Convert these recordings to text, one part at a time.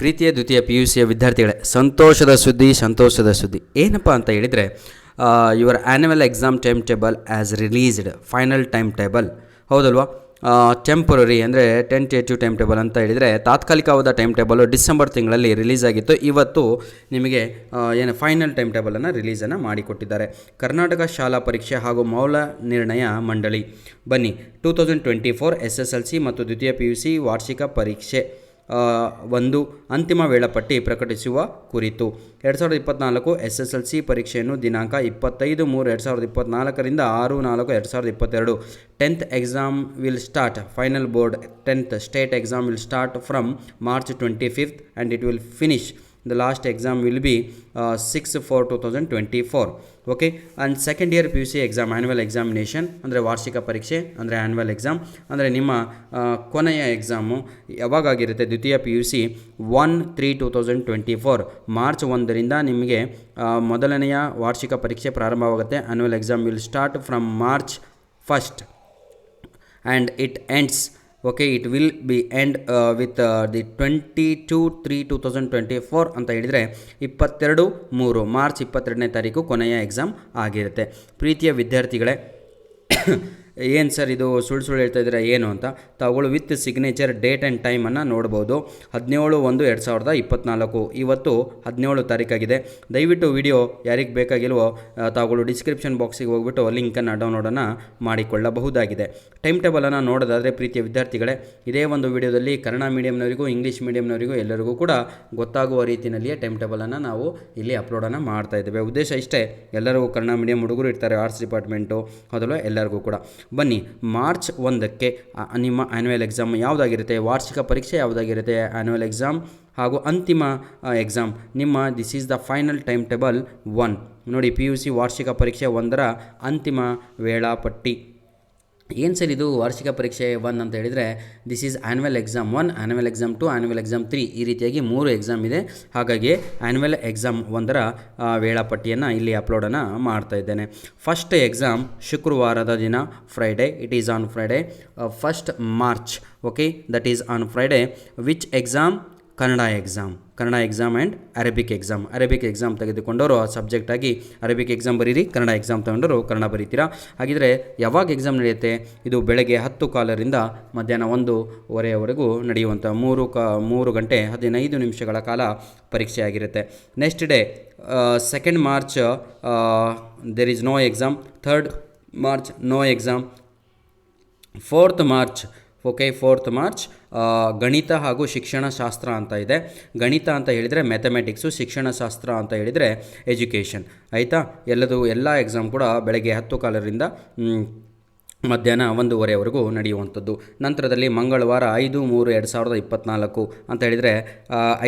ಪ್ರೀತಿಯ ದ್ವಿತೀಯ P U ಸಿಯ ವಿದ್ಯಾರ್ಥಿಗಳೇ, ಸಂತೋಷದ ಸುದ್ದಿ ಏನಪ್ಪ ಅಂತ ಹೇಳಿದರೆ, your annual exam time table as released. Final time table ಹೌದಲ್ವಾ? ಟೆಂಪರರಿ ಅಂದರೆ ಟೆಂಟೇಟಿವ್ ಟೈಮ್ ಟೇಬಲ್ ಅಂತ ಹೇಳಿದರೆ ತಾತ್ಕಾಲಿಕವಾದ ಟೈಮ್ ಟೇಬಲು ಡಿಸೆಂಬರ್ ತಿಂಗಳಲ್ಲಿ ರಿಲೀಸ್ ಆಗಿತ್ತು. ಇವತ್ತು ನಿಮಗೆ ಫೈನಲ್ ಟೈಮ್ ಟೇಬಲನ್ನು ರಿಲೀಸನ್ನು ಮಾಡಿಕೊಟ್ಟಿದ್ದಾರೆ. ಕರ್ನಾಟಕ ಶಾಲಾ ಪರೀಕ್ಷೆ ಹಾಗೂ ಮೌಲ್ಯ ನಿರ್ಣಯ ಮಂಡಳಿ ಬನ್ನಿ 2024 SSLC ಮತ್ತು ದ್ವಿತೀಯ PUC ವಾರ್ಷಿಕ ಪರೀಕ್ಷೆ ಒಂದು ಅಂತಿಮ ವೇಳಾಪಟ್ಟಿ ಪ್ರಕಟಿಸುವ ಕುರಿತು 2024 SSLC ಪರೀಕ್ಷೆಯನ್ನು ದಿನಾಂಕ 25/3/2024 6/4/2022 10th exam will start. Final board 10th state exam will start from March 25th and it will finish. The last exam will be 6/4/2024. Okay, and second year PUC exam annual examination ಅಂದರೆ ವಾರ್ಷಿಕ ಪರೀಕ್ಷೆ ಅಂದರೆ annual exam ಅಂದರೆ ನಿಮ್ಮ ಕೊನೆಯ exam ಯಾವಾಗಾಗಿರುತ್ತೆ? ದ್ವಿತೀಯ PUC 1/3/2024 March 1ರಿಂದ ನಿಮಗೆ ಮೊದಲನೆಯ ವಾರ್ಷಿಕ ಪರೀಕ್ಷೆ ಪ್ರಾರಂಭವಾಗುತ್ತೆ. Annual exam will start from March 1st and it ends. Okay, it will be end with the 22/3/2024 ಅಂತ ಹೇಳಿದರೆ 22/3 ಮಾರ್ಚ್ 22ನೇ ತಾರೀಕು ಕೊನೆಯ ಎಕ್ಸಾಮ್ ಆಗಿರುತ್ತೆ. ಪ್ರೀತಿಯ ವಿದ್ಯಾರ್ಥಿಗಳೇ, ಏನು ಸರ್ ಇದು ಸುಳ್ಳು ಹೇಳ್ತಾ ಇದ್ದೀರಾ ಏನು ಅಂತ ತಾವುಗಳು ವಿತ್ ಸಿಗ್ನೇಚರ್ ಡೇಟ್ ಆ್ಯಂಡ್ ಟೈಮನ್ನು ನೋಡ್ಬೋದು. 17/1/2024 ಇವತ್ತು 17 ತಾರೀಕಾಗಿದೆ. ದಯವಿಟ್ಟು ವಿಡಿಯೋ ಯಾರಿಗೆ ಬೇಕಾಗಿಲ್ವೋ ತಾವುಗಳು ಡಿಸ್ಕ್ರಿಪ್ಷನ್ ಬಾಕ್ಸಿಗೆ ಹೋಗ್ಬಿಟ್ಟು ಲಿಂಕನ್ನು ಡೌನ್ಲೋಡನ್ನು ಮಾಡಿಕೊಳ್ಳಬಹುದಾಗಿದೆ. ಟೈಮ್ ಟೇಬಲನ್ನು ನೋಡೋದಾದರೆ ಪ್ರೀತಿಯ ವಿದ್ಯಾರ್ಥಿಗಳೇ, ಇದೇ ಒಂದು ವಿಡಿಯೋದಲ್ಲಿ ಕನ್ನಡ ಮೀಡಿಯಮ್ನವರಿಗೂ ಇಂಗ್ಲೀಷ್ ಮೀಡಿಯಮ್ನವರಿಗೂ ಎಲ್ಲರಿಗೂ ಕೂಡ ಗೊತ್ತಾಗುವ ರೀತಿಯಲ್ಲಿಯೇ ಟೈಮ್ ಟೇಬಲನ್ನು ನಾವು ಇಲ್ಲಿ ಅಪ್ಲೋಡನ್ನು ಮಾಡ್ತಾ ಇದ್ದೇವೆ. ಉದ್ದೇಶ ಇಷ್ಟೇ, ಎಲ್ಲರಿಗೂ ಕನ್ನಡ ಮೀಡಿಯಂ ಹುಡುಗರು ಇರ್ತಾರೆ, ಆರ್ಟ್ಸ್ ಡಿಪಾರ್ಟ್ಮೆಂಟು ಅದಲ್ಲ ಎಲ್ಲರಿಗೂ ಕೂಡ. ಬನ್ನಿ, ಮಾರ್ಚ್ 1ಕ್ಕೆ ನಿಮ್ಮ ಆ್ಯನ್ಯುವಲ್ ಎಕ್ಸಾಮ್ ಯಾವುದಾಗಿರುತ್ತೆ, ವಾರ್ಷಿಕ ಪರೀಕ್ಷೆ ಯಾವುದಾಗಿರುತ್ತೆ, ಆ್ಯನ್ಯುವಲ್ ಎಕ್ಸಾಮ್ ಹಾಗೂ ಅಂತಿಮ ಎಕ್ಸಾಮ್ ನಿಮ್ಮ this is the final time table 1. ನೋಡಿ, PUC ವಾರ್ಷಿಕ ಪರೀಕ್ಷೆ 1ರ ಅಂತಿಮ ವೇಳಾಪಟ್ಟಿ. ಏನು ಸರ್ ಇದು ವಾರ್ಷಿಕ ಪರೀಕ್ಷೆ 1 ಅಂತ ಹೇಳಿದರೆ, this is annual exam 1, annual exam 2, annual exam 3 ಈ ರೀತಿಯಾಗಿ 3 ಎಕ್ಸಾಮ್ ಇದೆ. ಹಾಗಾಗಿ ಆ್ಯನ್ಯುವಲ್ ಎಕ್ಸಾಮ್ 1ರ ವೇಳಾಪಟ್ಟಿಯನ್ನು ಇಲ್ಲಿ ಅಪ್ಲೋಡನ್ನು ಮಾಡ್ತಾ ಇದ್ದೇನೆ. ಫಸ್ಟ್ ಎಕ್ಸಾಮ್ ಶುಕ್ರವಾರದ ದಿನ, Friday, it is on Friday 1st March. Okay, that is on Friday. Which exam? Kannada exam and Arabic exam ತೆಗೆದುಕೊಂಡವರು ಆ ಸಬ್ಜೆಕ್ಟಾಗಿ ಅರೇಬಿಕ್ ಎಕ್ಸಾಮ್ ಬರೀರಿ, ಕನ್ನಡ ಎಕ್ಸಾಮ್ ತಗೊಂಡವರು ಕನ್ನಡ ಬರೀತೀರಾ. ಹಾಗಿದ್ರೆ ಯಾವಾಗ ಎಕ್ಸಾಮ್ ನಡೆಯುತ್ತೆ? ಇದು ಬೆಳಗ್ಗೆ 10:15ರಿಂದ ಮಧ್ಯಾಹ್ನ 1:15ವರೆಗೂ ನಡೆಯುವಂಥ 3 ಗಂಟೆ 15 ನಿಮಿಷಗಳ ಕಾಲ ಪರೀಕ್ಷೆ ಆಗಿರುತ್ತೆ. Next day 2nd March there is no exam. 3rd March no exam. 4th March okay, 4th March ಗಣಿತ ಹಾಗೂ ಶಿಕ್ಷಣಶಾಸ್ತ್ರ ಅಂತ ಇದೆ. ಗಣಿತ ಅಂತ ಹೇಳಿದರೆ ಮ್ಯಾಥಮೆಟಿಕ್ಸು, ಶಿಕ್ಷಣಶಾಸ್ತ್ರ ಅಂತ ಹೇಳಿದರೆ ಎಜುಕೇಷನ್. ಆಯಿತಾ? ಎಲ್ಲ ಎಕ್ಸಾಮ್ ಕೂಡ ಬೆಳಗ್ಗೆ 10:15ರಿಂದ ಮಧ್ಯಾಹ್ನ 1:15ವರೆಗೂ ನಡೆಯುವಂಥದ್ದು. ನಂತರದಲ್ಲಿ ಮಂಗಳವಾರ 5/3/2024 ಅಂತ ಹೇಳಿದರೆ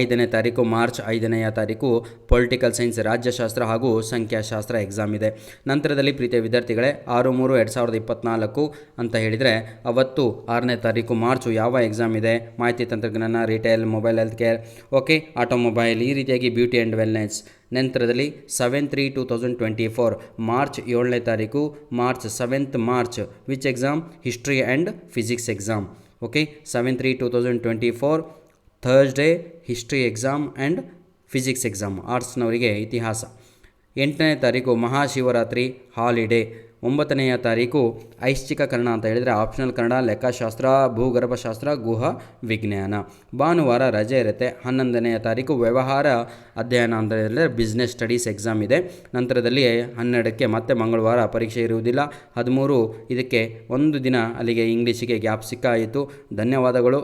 5ನೇ ತಾರೀಕು ಮಾರ್ಚ್ 5ನೇ ತಾರೀಕು ಪೊಲಿಟಿಕಲ್ ಸೈನ್ಸ್ ರಾಜ್ಯಶಾಸ್ತ್ರ ಹಾಗೂ ಸಂಖ್ಯಾಶಾಸ್ತ್ರ ಎಕ್ಸಾಮ್ ಇದೆ. ನಂತರದಲ್ಲಿ ಪ್ರೀತಿಯ ವಿದ್ಯಾರ್ಥಿಗಳೇ 6/3/2024 ಅಂತ ಹೇಳಿದರೆ ಅವತ್ತು 6ನೇ ತಾರೀಕು ಮಾರ್ಚು ಯಾವ ಎಕ್ಸಾಮ್ ಇದೆ? ಮಾಹಿತಿ ತಂತ್ರಜ್ಞಾನ, retail, mobile health care, okay, automobile ಈ ರೀತಿಯಾಗಿ ಬ್ಯೂಟಿ ಆ್ಯಂಡ್ ವೆಲ್ನೆಸ್. ನಂತರದಲ್ಲಿ 7/3/2024 ಮಾರ್ಚ್ 7ನೇ ತಾರೀಕು, March 7th March which exam? History and physics exam. Okay, 7/3/2024 Thursday history exam and physics exam, ಆರ್ಟ್ಸ್ನವರಿಗೆ ಇತಿಹಾಸ. 8ನೇ ತಾರೀಕು ಮಹಾಶಿವರಾತ್ರಿ ಹಾಲಿಡೇ. 9ನೇ ತಾರೀಕು ಐಚ್ಛಿಕ ಕನ್ನಡ ಅಂತ ಹೇಳಿದರೆ ಆಪ್ಷನಲ್ ಕನ್ನಡ, ಲೆಕ್ಕಶಾಸ್ತ್ರ, ಭೂಗರ್ಭಶಾಸ್ತ್ರ, ಗುಹ ವಿಜ್ಞಾನ. ಭಾನುವಾರ ರಜೆ ಇರುತ್ತೆ. 11ನೇ ತಾರೀಕು ವ್ಯವಹಾರ ಅಧ್ಯಯನ ಅಂತ ಹೇಳಿದರೆ ಬಿಸ್ನೆಸ್ ಸ್ಟಡೀಸ್ ಎಕ್ಸಾಮ್ ಇದೆ. ನಂತರದಲ್ಲಿ 12ಕ್ಕೆ ಮತ್ತೆ ಮಂಗಳವಾರ ಪರೀಕ್ಷೆ ಇರುವುದಿಲ್ಲ. 13 ಇದಕ್ಕೆ ಒಂದು ದಿನ ಅಲ್ಲಿಗೆ ಇಂಗ್ಲೀಷಿಗೆ ಗ್ಯಾಪ್ ಸಿಕ್ಕಾಯಿತು. ಧನ್ಯವಾದಗಳು.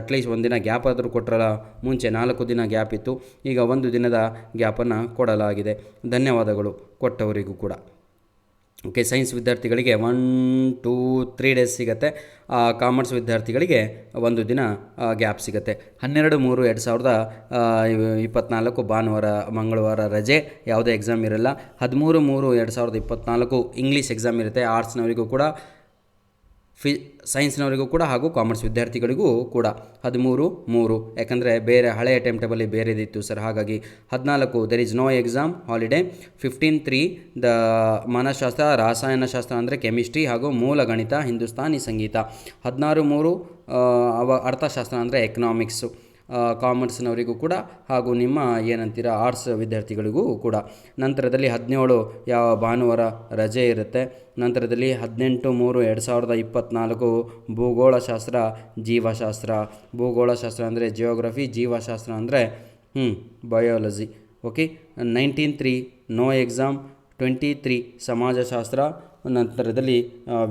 ಅಟ್ಲೀಸ್ಟ್ ಒಂದು ದಿನ ಗ್ಯಾಪ್ ಆದರೂ ಕೊಟ್ಟರಲ್ಲ, ಮುಂಚೆ 4 ದಿನ ಗ್ಯಾಪ್ ಇತ್ತು, ಈಗ 1 ದಿನದ ಗ್ಯಾಪನ್ನು ಕೊಡಲಾಗಿದೆ. ಧನ್ಯವಾದಗಳು ಕೊಟ್ಟವರಿಗೂ ಕೂಡ. ಓಕೆ, ಸೈನ್ಸ್ ವಿದ್ಯಾರ್ಥಿಗಳಿಗೆ 1-2-3 ಡೇಸ್ ಸಿಗುತ್ತೆ. ಕಾಮರ್ಸ್ ವಿದ್ಯಾರ್ಥಿಗಳಿಗೆ 1 ದಿನ ಗ್ಯಾಪ್ ಸಿಗುತ್ತೆ. 12/3/2024 ಭಾನುವಾರ ಮಂಗಳವಾರ ರಜೆ, ಯಾವುದೇ ಎಕ್ಸಾಮ್ ಇರಲ್ಲ. 13/3/2024 ಇಂಗ್ಲೀಷ್ ಎಕ್ಸಾಮ್ ಇರುತ್ತೆ. ಆರ್ಟ್ಸ್ನವರಿಗೂ ಕೂಡ ಸೈನ್ಸ್ನವರಿಗೂ ಕೂಡ ಹಾಗೂ ಕಾಮರ್ಸ್ ವಿದ್ಯಾರ್ಥಿಗಳಿಗೂ ಕೂಡ 13/3 ಯಾಕಂದರೆ ಬೇರೆ ಹಳೆಯ ಟೈಮ್ ಟೇಬಲ್ಲಿ ಬೇರೆದಿತ್ತು ಸರ್, ಹಾಗಾಗಿ 14 there is no exam holiday. 15/3 ದ ಮನಃಶಾಸ್ತ್ರ, ರಾಸಾಯನಶಾಸ್ತ್ರ ಅಂದರೆ ಕೆಮಿಸ್ಟ್ರಿ ಹಾಗೂ ಮೂಲ ಗಣಿತ, ಹಿಂದೂಸ್ತಾನಿ ಸಂಗೀತ. 16/3 ಅರ್ಥಶಾಸ್ತ್ರ ಅಂದರೆ ಎಕನಾಮಿಕ್ಸು. ಕಾಮರ್ಸ್ನವರಿಗೂ ಕೂಡ ಹಾಗೂ ನಿಮ್ಮ ಏನಂತೀರ ಆರ್ಟ್ಸ್ ವಿದ್ಯಾರ್ಥಿಗಳಿಗೂ ಕೂಡ. ನಂತರದಲ್ಲಿ 17 ಯಾವ ಭಾನುವಾರ ರಜೆ ಇರುತ್ತೆ. ನಂತರದಲ್ಲಿ 18/3/2024 ಭೂಗೋಳಶಾಸ್ತ್ರ ಜೀವಶಾಸ್ತ್ರ. ಭೂಗೋಳಶಾಸ್ತ್ರ ಅಂದರೆ ಜಿಯೋಗ್ರಫಿ, ಜೀವಶಾಸ್ತ್ರ ಅಂದರೆ ಬಯಾಲಜಿ. ಓಕೆ. 19/3 no exam. 23 ಸಮಾಜಶಾಸ್ತ್ರ. ನಂತರದಲ್ಲಿ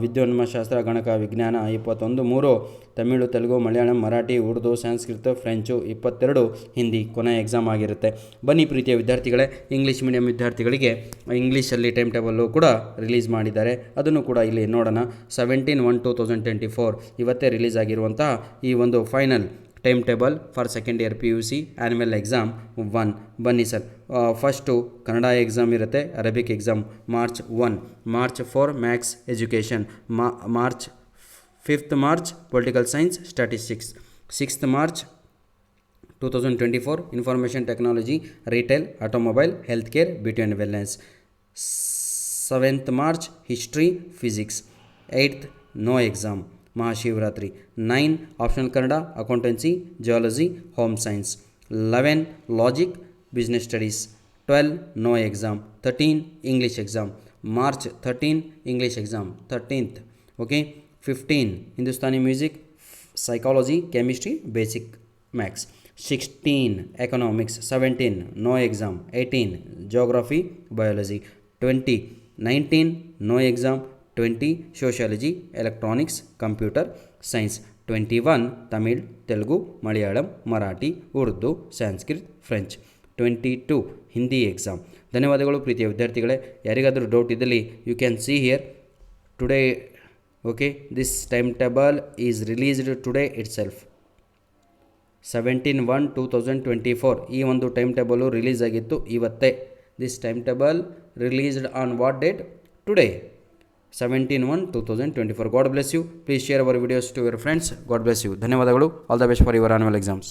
ವಿದ್ಯೋನ್ಮಾನಶಾಸ್ತ್ರ, ಗಣಕ, ವಿಜ್ಞಾನ. 21/3 ತಮಿಳು, ತೆಲುಗು, ಮಲಯಾಳಂ, ಮರಾಠಿ, ಉರ್ದು, ಸಂಸ್ಕೃತ, ಫ್ರೆಂಚು. 22 ಹಿಂದಿ ಕೊನೆಯ ಎಕ್ಸಾಮ್ ಆಗಿರುತ್ತೆ. ಬನ್ನಿ ಪ್ರೀತಿಯ ವಿದ್ಯಾರ್ಥಿಗಳೇ, ಇಂಗ್ಲೀಷ್ ಮೀಡಿಯಂ ವಿದ್ಯಾರ್ಥಿಗಳಿಗೆ ಇಂಗ್ಲೀಷಲ್ಲಿ ಟೈಮ್ ಟೇಬಲ್ಲು ಕೂಡ ರಿಲೀಸ್ ಮಾಡಿದ್ದಾರೆ. ಅದನ್ನು ಕೂಡ ಇಲ್ಲಿ ನೋಡೋಣ. 17/1/2024 ಇವತ್ತೇ ರಿಲೀಸ್ ಆಗಿರುವಂತಹ ಈ ಒಂದು final time table for second year PUC annual exam 1. ಬನ್ನಿ ಸರ್. ಫಸ್ಟು ಕನ್ನಡ ಎಕ್ಸಾಮ್ ಇರುತ್ತೆ. Arabic exam March 1, March 4 maths education, March 5th March political science statistics, 6th March 2024 information technology, retail, automobile, health care, beauty and wellness, 7th March history, physics, 8th no exam Mahashivratri, 9 optional Kannada, accountancy, geology, home science, 11 logic, business studies, 12 no exam, 13 English exam, March 13 English exam 13th. Okay. 15 Hindustani music, psychology, chemistry, basic maths, 16 economics, 17 no exam, 18 geography, biology, 19 no exam, 20 sociology, electronics, computer science, 21 Tamil, Telugu, Malayalam, Marathi, Urdu, Sanskrit, French, 22 Hindi exam. ಧನ್ಯವಾದಗಳು ಪ್ರೀತಿಯ ವಿದ್ಯಾರ್ಥಿಗಳೇ. ಯಾರಿಗಾದರೂ doubt ಇದ್ದಲ್ಲಿ you can see here today. Okay. This time table is released today ಇಟ್ ಸೆಲ್ಫ್. 17/1/2024 ಈ ಒಂದು time table release ಆಗಿತ್ತು ಇವತ್ತೇ. This time table released on what date? Today, 17/1/2024. God bless you. Please share our videos to your friends. God bless you. ಧನ್ಯವಾದಗಳು. All the best for your annual exams.